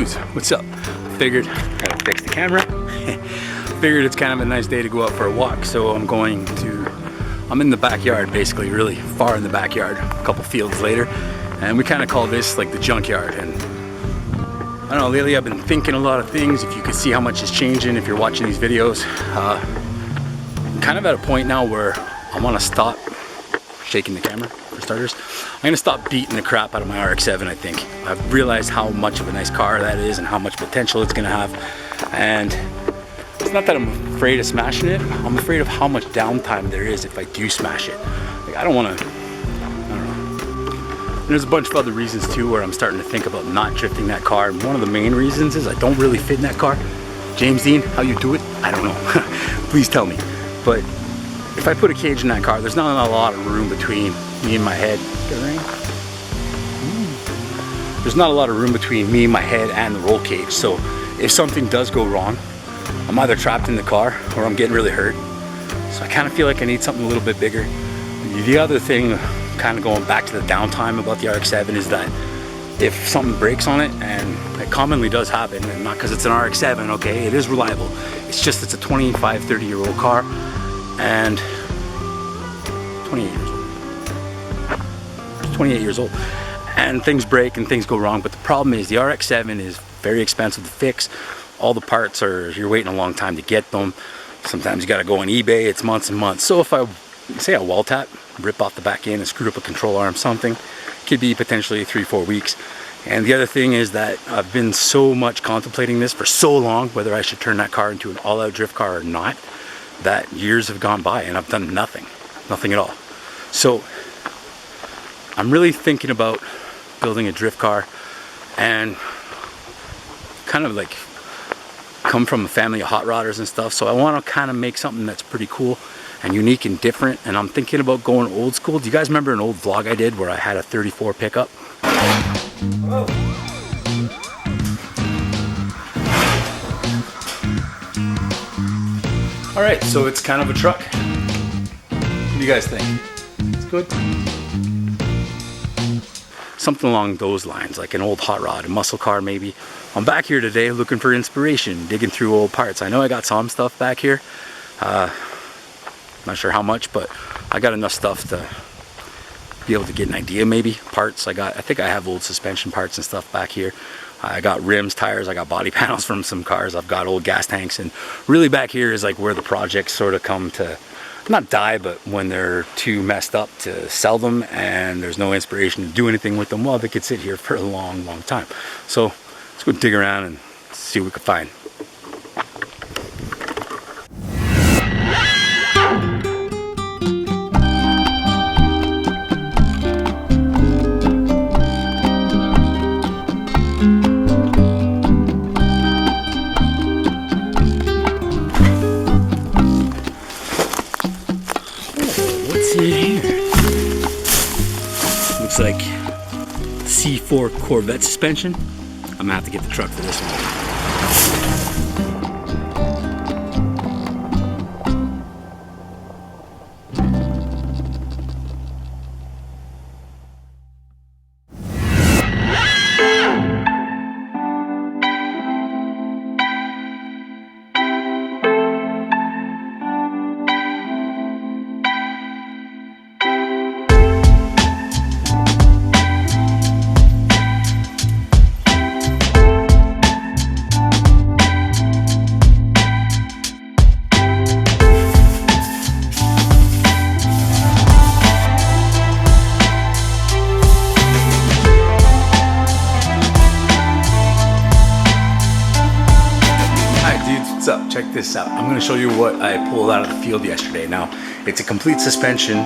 dudes, what's up? Figured, gotta fix the camera. Figured it's kind of a nice day to go out for a walk, so I'm in the backyard, basically, really far in the backyard, a couple fields later, and we kind of call this like the junkyard. And I don't know, lately I've been thinking a lot of things. If you could see how much is changing if you're watching these videos, I'm kind of at a point now where I want to stop shaking the camera, for starters. I'm gonna stop beating the crap out of my RX-7, I think. I've realized how much of a nice car that is and how much potential it's gonna have. And it's not that I'm afraid of smashing it, I'm afraid of how much downtime there is if I do smash it. Like, I don't know. And there's a bunch of other reasons too where I'm starting to think about not drifting that car. And one of the main reasons is I don't really fit in that car. James Dean, how you do it? I don't know. Please tell me. But if I put a cage in that car, there's not a lot of room between me and my head. There's not a lot of room between me, my head, and the roll cage. So if something does go wrong, I'm either trapped in the car or I'm getting really hurt. So I kind of feel like I need something a little bit bigger. The other thing, kind of going back to the downtime about the RX-7, is that if something breaks on it, and it commonly does happen, and not because it's an RX-7, okay, it is reliable. It's just it's a 25, 30-year-old car, and 28 years old. 28 years old. And things break and things go wrong, but the problem is the RX-7 is very expensive to fix. All the parts you're waiting a long time to get them. Sometimes you gotta go on eBay, it's months and months. So if I say a wall tap, rip off the back end and screw up a control arm, something, could be potentially 3-4 weeks. And the other thing is that I've been so much contemplating this for so long, whether I should turn that car into an all-out drift car or not, that years have gone by and I've done nothing at all. So I'm really thinking about building a drift car, and kind of like come from a family of hot rodders and stuff, so I want to kind of make something that's pretty cool and unique and different. And I'm thinking about going old school. Do you guys remember an old vlog I did where I had a 34 pickup? Whoa. All right, so it's kind of a truck. What do you guys think? It's good? Something along those lines, like an old hot rod, a muscle car maybe. I'm back here today looking for inspiration, digging through old parts. I know I got some stuff back here. Not sure how much, but I got enough stuff to be able to get an idea maybe. Parts, I think I have old suspension parts and stuff back here. I got rims, tires, I got body panels from some cars, I've got old gas tanks, and really back here is like where the projects sort of come to, not die, but when they're too messed up to sell them and there's no inspiration to do anything with them, well, they could sit here for a long, long time. So let's go dig around and see what we can find. Looks like C4 Corvette suspension. I'm gonna have to get the truck for this one. What's up? Check this out. I'm going to show you what I pulled out of the field yesterday. Now, it's a complete suspension,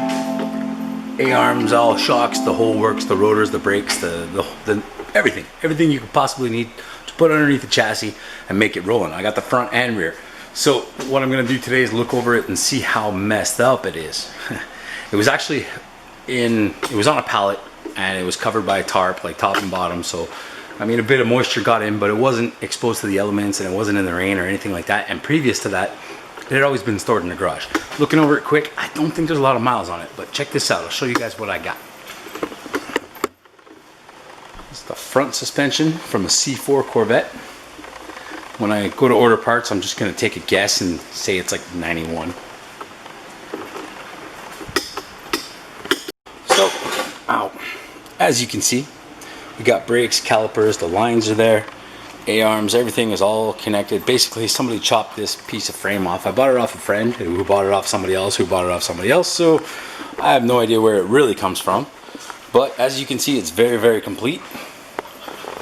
A-arms, all shocks, the whole works, the rotors, the brakes, the everything you could possibly need to put underneath the chassis and make it rolling. I got the front and rear. So what I'm going to do today is look over it and see how messed up it is. It was actually it was on a pallet and it was covered by a tarp, like top and bottom. So I mean, a bit of moisture got in, but it wasn't exposed to the elements and it wasn't in the rain or anything like that. And previous to that, it had always been stored in the garage. Looking over it quick, I don't think there's a lot of miles on it, but check this out. I'll show you guys what I got. It's the front suspension from a C4 Corvette. When I go to order parts, I'm just going to take a guess and say it's like 91. So, as you can see, we got brakes, calipers, the lines are there, A-arms, everything is all connected. Basically, somebody chopped this piece of frame off. I bought it off a friend who bought it off somebody else, who bought it off somebody else, so I have no idea where it really comes from. But as you can see, it's very, very complete.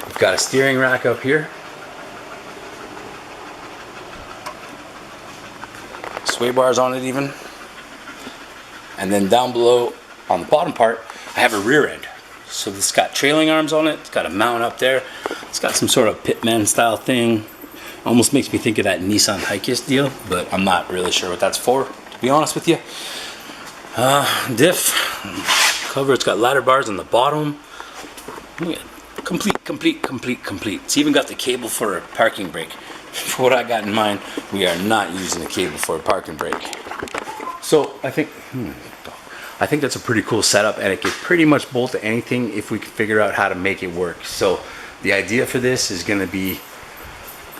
We've got a steering rack up here. Sway bars on it even. And then down below on the bottom part, I have a rear end. So this got trailing arms on it. It's got a mount up there. It's got some sort of pitman style thing. Almost makes me think of that Nissan Hikis deal, but I'm not really sure what that's for, to be honest with you. Diff cover. It's got ladder bars on the bottom. Look at complete. It's even got the cable for a parking brake. For what I got in mind, we are not using a cable for a parking brake. So I think that's a pretty cool setup, and it can pretty much bolt to anything if we can figure out how to make it work. So the idea for this is going to be,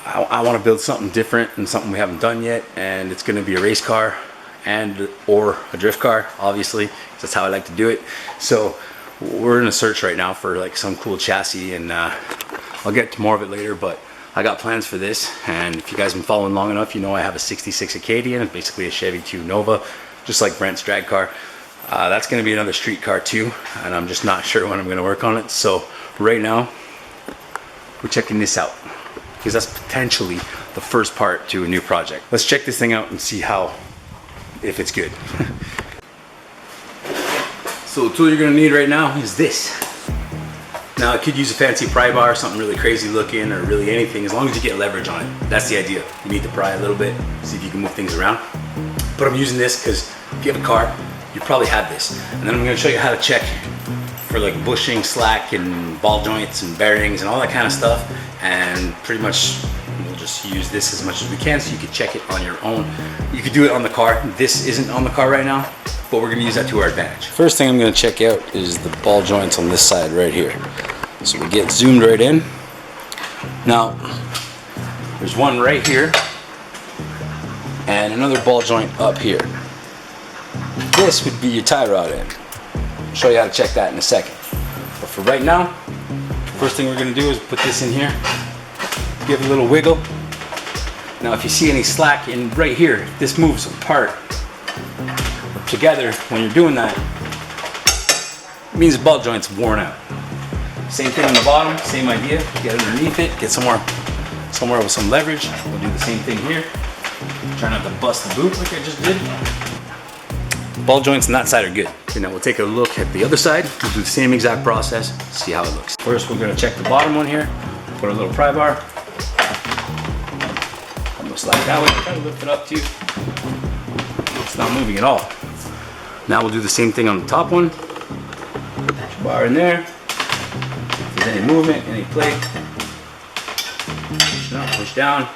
I want to build something different and something we haven't done yet, and it's going to be a race car and or a drift car, obviously. That's how I like to do it. So we're in a search right now for like some cool chassis, and I'll get to more of it later, but I got plans for this. And if you guys have been following long enough, you know I have a 66 Acadian. It's basically a Chevy 2 Nova, just like Brent's drag car. That's going to be another street car too, and I'm just not sure when I'm going to work on it. So right now we're checking this out, because that's potentially the first part to a new project. Let's check this thing out and see if it's good. So the tool you're going to need right now is this. Now I could use a fancy pry bar, something really crazy looking, or really anything, as long as you get leverage on it. That's the idea. You need to pry a little bit, see if you can move things around. But I'm using this because if you have a car, you probably have this. And then I'm going to show you how to check for like bushing, slack, and ball joints and bearings and all that kind of stuff. And pretty much we'll just use this as much as we can so you can check it on your own. You could do it on the car. This isn't on the car right now, but we're going to use that to our advantage. First thing I'm going to check out is the ball joints on this side right here. So we get zoomed right in. Now, there's one right here and another ball joint up here. This would be your tie rod end. I'll show you how to check that in a second. But for right now, first thing we're going to do is put this in here, give it a little wiggle. Now if you see any slack in right here, this moves apart or together. When you're doing that, it means the ball joint's worn out. Same thing on the bottom, same idea. Get underneath it, get somewhere with some leverage. We'll do the same thing here. Try not to bust the boot like I just did. Ball joints on that side are good. Okay, now we'll take a look at the other side. We'll do the same exact process, see how it looks. First, we're going to check the bottom one here. Put a little pry bar. Almost like that way. Try to lift it up too. It's not moving at all. Now we'll do the same thing on the top one. Put your bar in there. If there's any movement, any play, push down, push down.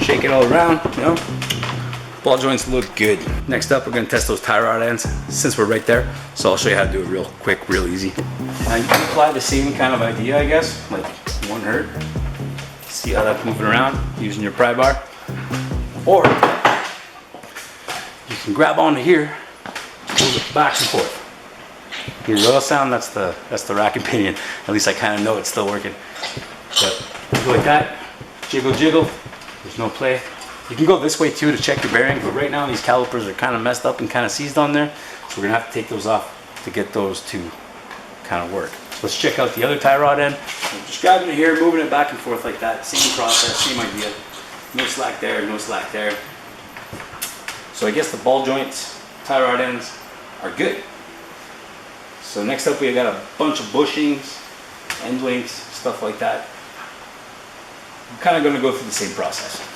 Shake it all around, you know. Ball joints look good. Next up, we're going to test those tie rod ends since we're right there. So I'll show you how to do it real quick, real easy. Now you can apply the same kind of idea, I guess, like one hurt. See how that's moving around using your pry bar. Or you can grab onto here, move it back and forth. Hear the oil sound? That's the rack and pinion. At least I kind of know it's still working. But go like that, jiggle, jiggle. There's no play. You can go this way too to check your bearing, but right now these calipers are kind of messed up and kind of seized on there. So we're gonna have to take those off to get those to kind of work. So let's check out the other tie rod end. Just grabbing it here, moving it back and forth like that. Same process, same idea. No slack there, no slack there. So I guess the ball joints, tie rod ends are good. So next up we got a bunch of bushings, end links, stuff like that. I'm kind of going to go through the same process.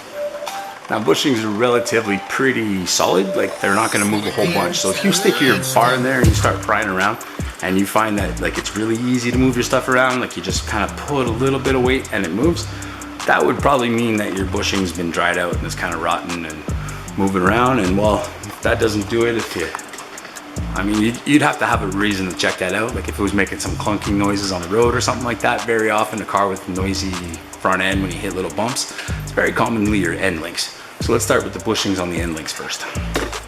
Now bushings are relatively pretty solid, like they're not going to move a whole bunch. So if you stick your bar in there and you start prying around and you find that like it's really easy to move your stuff around, like you just kind of put a little bit of weight and it moves, that would probably mean that your bushing's been dried out and it's kind of rotten and moving around. And well, if that doesn't do it, if you I mean, you'd have to have a reason to check that out. Like if it was making some clunking noises on the road or something like that. Very often a car with noisy front end when you hit little bumps, it's very commonly your end links. So let's start with the bushings on the end links first.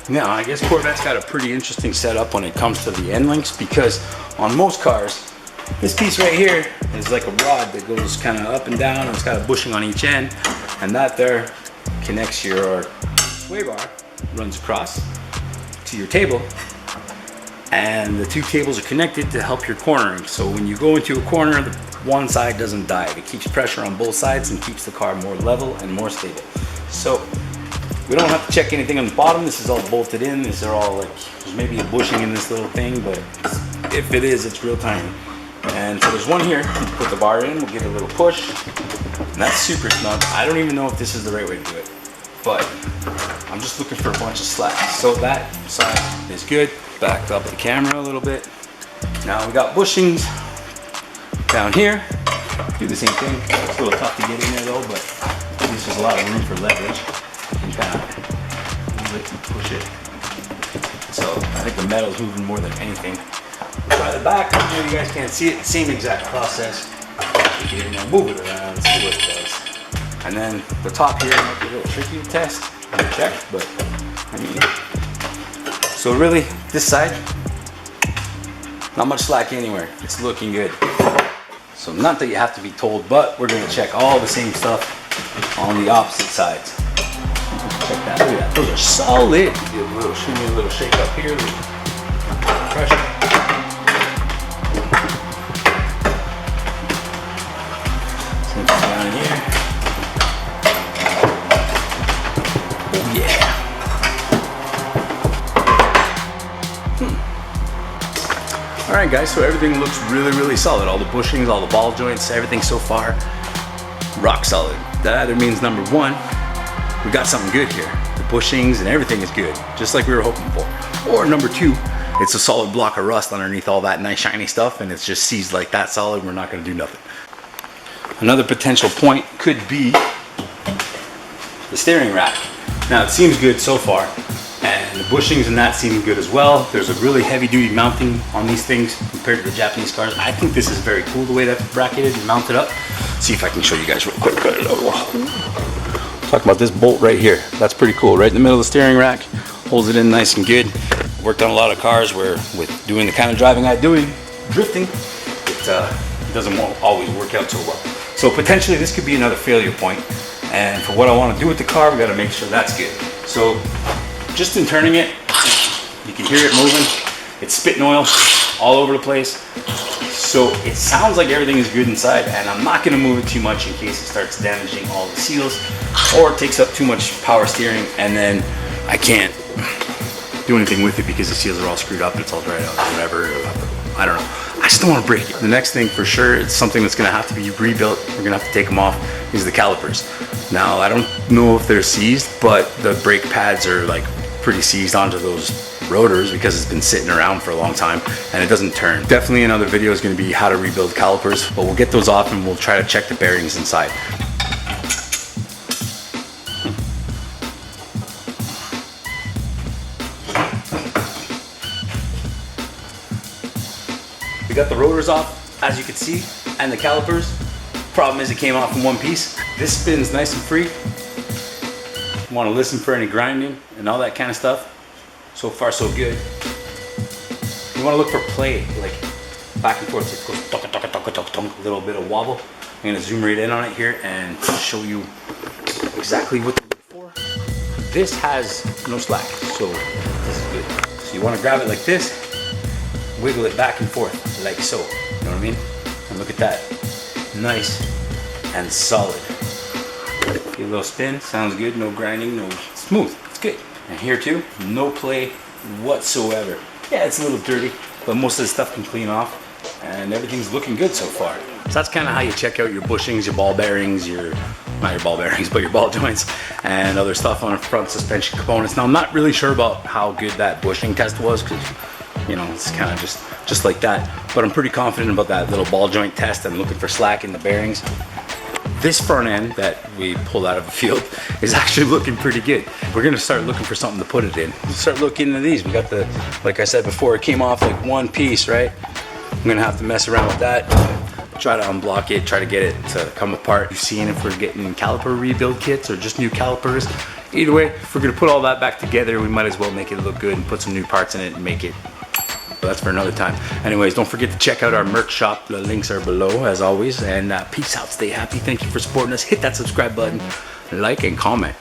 Now, I guess Corvette's got a pretty interesting setup when it comes to the end links, because on most cars, this piece right here is like a rod that goes kind of up and down, and it's got a bushing on each end, and that there connects your sway bar, runs across to your table, and the two tables are connected to help your cornering. So when you go into a corner, the one side doesn't dive. It keeps pressure on both sides and keeps the car more level and more stable. So we don't have to check anything on the bottom. This is all bolted in. These are all like, there's maybe a bushing in this little thing, but if it is, it's real tiny. And so there's one here. You put the bar in, we'll give it a little push, and that's super snug. I don't even know if this is the right way to do it, but I'm just looking for a bunch of slack. So that side is good. Backed up the camera a little bit. Now we got bushings down here. Do the same thing. It's a little tough to get in there though, but there's just a lot of room for leverage. You can kind of move it and push it. So I think the metal's moving more than anything. Try the back. I know you guys can't see it. Same exact process. You get in there, move it around, see what it does. And then the top here might be a little tricky to test and check, but I mean, so really this side, not much slack anywhere. It's looking good. So not that you have to be told, but we're gonna check all the same stuff on the opposite sides. Check that, look at that, those are solid. Give a little, shoot me a little shake up here, a little pressure. Same thing down here. Oh yeah. All right guys, so everything looks really solid. All the bushings, all the ball joints, everything so far, rock solid. That either means number one, we got something good here. The bushings and everything is good, just like we were hoping for. Or number two, it's a solid block of rust underneath all that nice shiny stuff, and it's just seized like that solid, we're not gonna do nothing. Another potential point could be the steering rack. Now it seems good so far, and the bushings and that seem good as well. There's a really heavy duty mounting on these things compared to the Japanese cars. I think this is very cool the way that's bracketed and mounted up. See if I can show you guys real quick. Talk about this bolt right here. That's pretty cool. Right in the middle of the steering rack, holds it in nice and good. Worked on a lot of cars where with doing the kind of driving I do, drifting, it doesn't always work out so well. So potentially this could be another failure point. And for what I want to do with the car, we got to make sure that's good. So just in turning it, you can hear it moving. It's spitting oil all over the place. So it sounds like everything is good inside, and I'm not gonna move it too much in case it starts damaging all the seals or it takes up too much power steering, and then I can't do anything with it because the seals are all screwed up and it's all dried out or whatever. I don't know. I just don't want to break it. The next thing for sure, it's something that's gonna have to be rebuilt. We're gonna have to take them off, is the calipers. Now, I don't know if they're seized, but the brake pads are like pretty seized onto those rotors because it's been sitting around for a long time and it doesn't turn. Definitely another video is going to be how to rebuild calipers, but we'll get those off and we'll try to check the bearings inside. We got the rotors off, as you can see, and the calipers. Problem is it came off in one piece. This spins nice and free. You want to listen for any grinding and all that kind of stuff. So far so good. You want to look for play, like back and forth. It goes tunk, tunk, tunk, tunk, tunk, a little bit of wobble. I'm going to zoom right in on it here and show you exactly what to look for. This has no slack, so this is good. So you want to grab it like this, wiggle it back and forth like so. You know what I mean? And look at that. Nice and solid. Give it a little spin, sounds good, no grinding, no smooth, it's good. And here too, no play whatsoever. Yeah, it's a little dirty, but most of the stuff can clean off and everything's looking good so far. So that's kind of how you check out your bushings, your ball bearings, not your ball bearings, but your ball joints and other stuff on front suspension components. Now I'm not really sure about how good that bushing test was because, you know, it's kind of just like that. But I'm pretty confident about that little ball joint test and looking for slack in the bearings. This front end that we pulled out of the field is actually looking pretty good. We're gonna start looking for something to put it in. Start looking into these. We got the, like I said before, it came off like one piece, right? I'm gonna have to mess around with that. Try to unblock it, try to get it to come apart. Seeing if we're getting caliper rebuild kits or just new calipers. Either way, if we're gonna put all that back together, we might as well make it look good and put some new parts in it and make it. That's for another time. Anyways, don't forget to check out our merch shop. The links are below as always. And peace out, stay happy. Thank you for supporting us. Hit that subscribe button, like and comment.